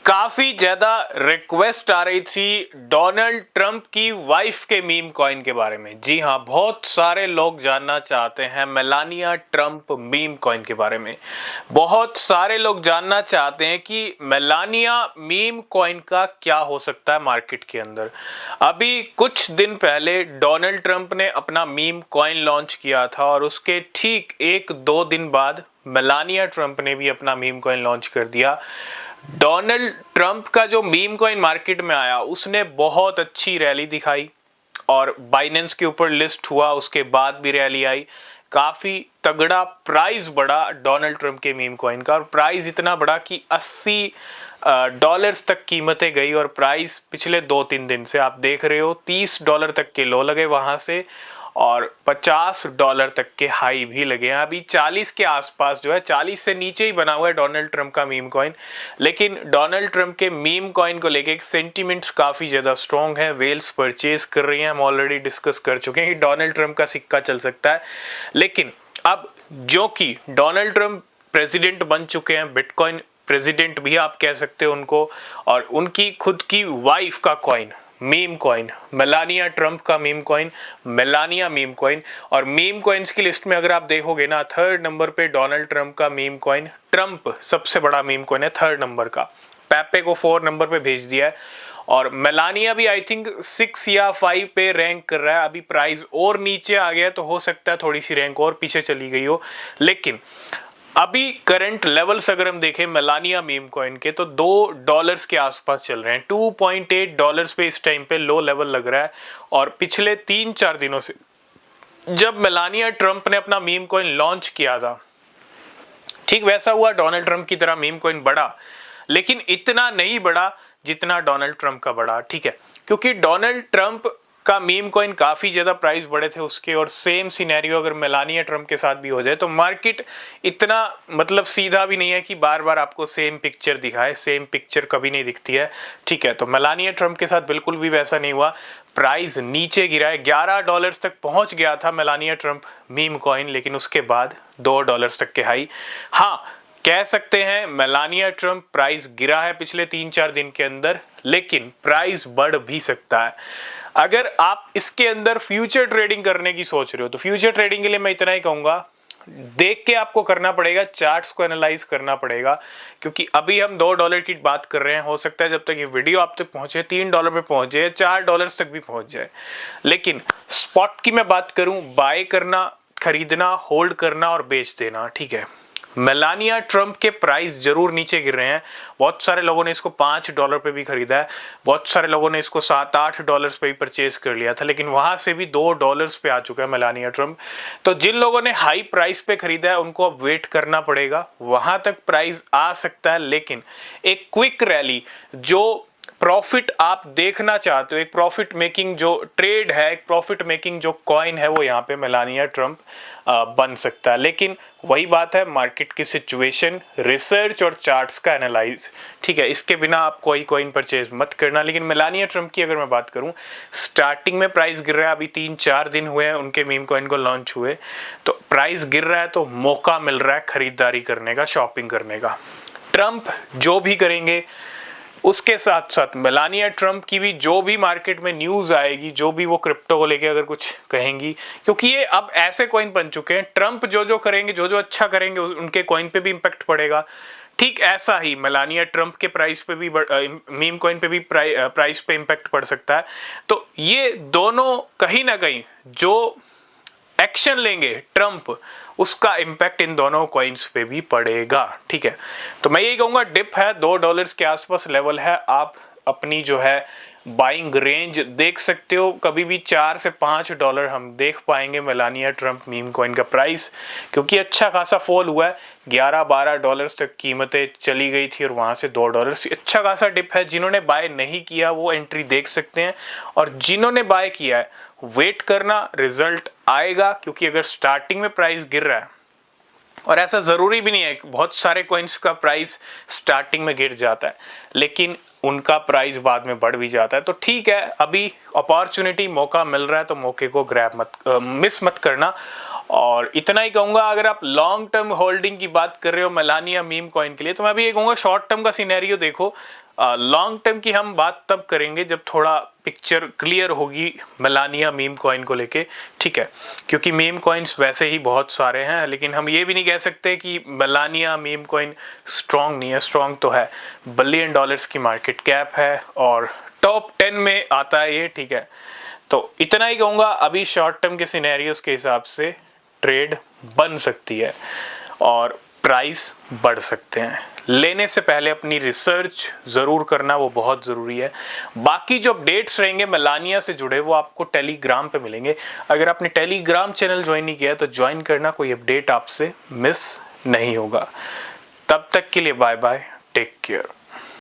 काफी ज्यादा रिक्वेस्ट आ रही थी डोनाल्ड ट्रंप की वाइफ के मीम कॉइन के बारे में। जी हाँ, बहुत सारे लोग जानना चाहते हैं मेलानिया ट्रंप मीम कॉइन के बारे में। बहुत सारे लोग जानना चाहते हैं कि मेलानिया मीम कॉइन का क्या हो सकता है मार्केट के अंदर। अभी कुछ दिन पहले डोनाल्ड ट्रंप ने अपना मीम कॉइन लॉन्च किया था और उसके ठीक 1-2 दिन बाद मेलानिया ट्रंप ने भी अपना मीम कॉइन लॉन्च कर दिया। डोनाल्ड ट्रंप का जो मीम कॉइन मार्केट में आया उसने बहुत अच्छी रैली दिखाई और बाइनेंस के ऊपर लिस्ट हुआ, उसके बाद भी रैली आई, काफी तगड़ा प्राइस बढ़ा डोनाल्ड ट्रंप के मीम कॉइन का। और प्राइस इतना बढ़ा कि $80 तक कीमतें गई और प्राइस पिछले 2-3 दिन से आप देख रहे हो $30 तक के लो लगे वहां से और $50 तक के हाई भी लगे हैं। अभी 40 के आसपास जो है, 40 से नीचे ही बना हुआ है डोनाल्ड ट्रंप का मीम कॉइन। लेकिन डोनाल्ड ट्रंप के मीम कॉइन को लेके सेंटिमेंट्स काफी ज्यादा स्ट्रॉन्ग है, वेल्स परचेज कर रही हैं। हम ऑलरेडी डिस्कस कर चुके हैं कि डोनाल्ड ट्रंप का सिक्का चल सकता है। लेकिन अब जो कि डोनाल्ड ट्रंप प्रेसिडेंट बन चुके हैं, बिटकॉइन प्रेसिडेंट भी आप कह सकते हो उनको, और उनकी खुद की वाइफ का coin meme coin, Melania Trump का meme coin, Melania meme coin. और मीम कॉइन्स की लिस्ट में अगर आप देखोगे ना, 3rd नंबर पे डोनाल्ड ट्रंप का मीम कॉइन। ट्रंप सबसे बड़ा मीम कॉइन है 3rd नंबर का, पेपे को 4 नंबर पे भेज दिया है और मेलानिया भी आई थिंक 6 या 5 पे रैंक कर रहा है। अभी प्राइस और नीचे आ गया तो हो सकता है थोड़ी सी रैंक और पीछे चली गई हो। लेकिन अभी करंट लेवल्स अगर हम देखें मेलानिया मीम कॉइन के तो $2 के आसपास चल रहे हैं। $2.8 पे इस टाइम पे लो लेवल लग रहा है। और पिछले 3-4 दिनों से जब मेलानिया ट्रंप ने अपना मीम कॉइन लॉन्च किया था, ठीक वैसा हुआ, डोनाल्ड ट्रंप की तरह मीम कॉइन बढ़ा, लेकिन इतना नहीं बढ़ा जितना डोनाल्ड ट्रंप का बढ़ा। ठीक है, क्योंकि डोनाल्ड ट्रंप का मीम कॉइन काफी ज्यादा प्राइस बढ़े थे उसके, और सेम सिनेरियो अगर मेलानिया ट्रंप के साथ भी हो जाए तो मार्केट इतना मतलब सीधा भी नहीं है कि बार बार आपको सेम पिक्चर दिखाए। सेम पिक्चर कभी नहीं दिखती है। ठीक है, तो मेलानिया ट्रंप के साथ बिल्कुल भी वैसा नहीं हुआ। प्राइस नीचे गिरा है, $11 तक पहुंच गया था मेलानिया ट्रंप मीम कॉइन, लेकिन उसके बाद $2 तक के हाई। हाँ, कह सकते हैं मेलानिया ट्रंप प्राइस गिरा है पिछले 3-4 दिन के अंदर, लेकिन प्राइस बढ़ भी सकता है। अगर आप इसके अंदर फ्यूचर ट्रेडिंग करने की सोच रहे हो तो फ्यूचर ट्रेडिंग के लिए मैं इतना ही कहूंगा, देख के आपको करना पड़ेगा, चार्ट्स को एनालाइज करना पड़ेगा। क्योंकि अभी हम $2 की बात कर रहे हैं, हो सकता है जब तक ये वीडियो आप तक पहुंचे $3 पे पहुंच जाए, $4 तक भी पहुंच जाए। लेकिन स्पॉट की मैं बात करूं, बाय करना, खरीदना, होल्ड करना और बेच देना। ठीक है, मेलानिया ट्रंप के प्राइस जरूर नीचे गिर रहे हैं। बहुत सारे लोगों ने इसको $5 पे भी खरीदा है, बहुत सारे लोगों ने इसको $7-8 पे भी परचेज कर लिया था, लेकिन वहां से भी $2 पे आ चुका है मेलानिया ट्रंप। तो जिन लोगों ने हाई प्राइस पे खरीदा है उनको अब वेट करना पड़ेगा, वहां तक प्राइस आ सकता है। लेकिन एक क्विक रैली, जो प्रॉफिट आप देखना चाहते हो, एक प्रॉफिट मेकिंग जो ट्रेड है, एक प्रॉफिट मेकिंग जो कॉइन है, वो यहाँ पे मेलानिया ट्रंप बन सकता है। लेकिन वही बात है, मार्केट की सिचुएशन, रिसर्च और चार्ट्स का एनालाइज। ठीक है, इसके बिना आप कोई कॉइन परचेज मत करना। लेकिन मेलानिया ट्रंप की अगर मैं बात करूं, स्टार्टिंग में प्राइस गिर रहा है, अभी 3-4 दिन हुए हैं उनके मीम कॉइन को लॉन्च हुए, तो प्राइस गिर रहा है तो मौका मिल रहा है खरीदारी करने का, शॉपिंग करने का। ट्रंप जो भी करेंगे उसके साथ साथ मेलानिया ट्रंप की भी जो भी मार्केट में न्यूज आएगी, जो भी वो क्रिप्टो को लेके अगर कुछ कहेंगी, क्योंकि ये अब ऐसे कॉइन बन चुके हैं, ट्रंप जो जो करेंगे, जो जो अच्छा करेंगे उनके कॉइन पे भी इंपैक्ट पड़ेगा। ठीक ऐसा ही मेलानिया ट्रंप के प्राइस पे भी, मीम कॉइन पे भी प्राइस पे इंपैक्ट पड़ सकता है। तो ये दोनों कहीं ना कहीं जो एक्शन लेंगे ट्रंप, उसका इंपैक्ट इन दोनों कॉइन्स पे भी पड़ेगा। ठीक है, तो मैं यही कहूंगा, डिप है, $2 के आसपास लेवल है, आप अपनी जो है बाइंग रेंज देख सकते हो। कभी भी $4 से $5 हम देख पाएंगे मेलानिया ट्रंप मीम कॉइन का प्राइस, क्योंकि अच्छा खासा फॉल हुआ है, $11-12 तक कीमतें चली गई थी और वहां से $2, अच्छा खासा डिप है। जिन्होंने बाय नहीं किया वो एंट्री देख सकते हैं, और जिन्होंने बाय किया है वेट करना, रिजल्ट आएगा। क्योंकि अगर स्टार्टिंग में प्राइस गिर रहा है, और ऐसा जरूरी भी नहीं है, बहुत सारे कॉइन्स का प्राइस स्टार्टिंग में गिर जाता है लेकिन उनका प्राइस बाद में बढ़ भी जाता है। तो ठीक है, अभी अपॉर्चुनिटी, मौका मिल रहा है तो मौके को ग्रैब मिस मत करना। और इतना ही कहूंगा, अगर आप लॉन्ग टर्म होल्डिंग की बात कर रहे हो मेलानिया मीम कॉइन के लिए, तो मैं भी ये कहूंगा शॉर्ट टर्म का सिनेरियो देखो। लॉन्ग टर्म की हम बात तब करेंगे जब थोड़ा पिक्चर क्लियर होगी मेलानिया मीम कॉइन को लेके, ठीक है। क्योंकि मीम कॉइन्स वैसे ही बहुत सारे हैं, लेकिन हम ये भी नहीं कह सकते कि मेलानिया मीम कॉइन स्ट्रॉन्ग नहीं है। स्ट्रॉन्ग तो है, $1 बिलियन की मार्केट कैप है और टॉप 10 में आता है ये, ठीक है। तो इतना ही कहूँगा, अभी शॉर्ट टर्म के सिनेरियोज के हिसाब से ट्रेड बन सकती है और प्राइस बढ़ सकते हैं। लेने से पहले अपनी रिसर्च ज़रूर करना, वो बहुत ज़रूरी है। बाकी जो अपडेट्स रहेंगे मेलानिया से जुड़े वो आपको टेलीग्राम पे मिलेंगे। अगर आपने टेलीग्राम चैनल ज्वाइन नहीं किया है तो ज्वाइन करना, कोई अपडेट आपसे मिस नहीं होगा। तब तक के लिए बाय बाय, टेक केयर।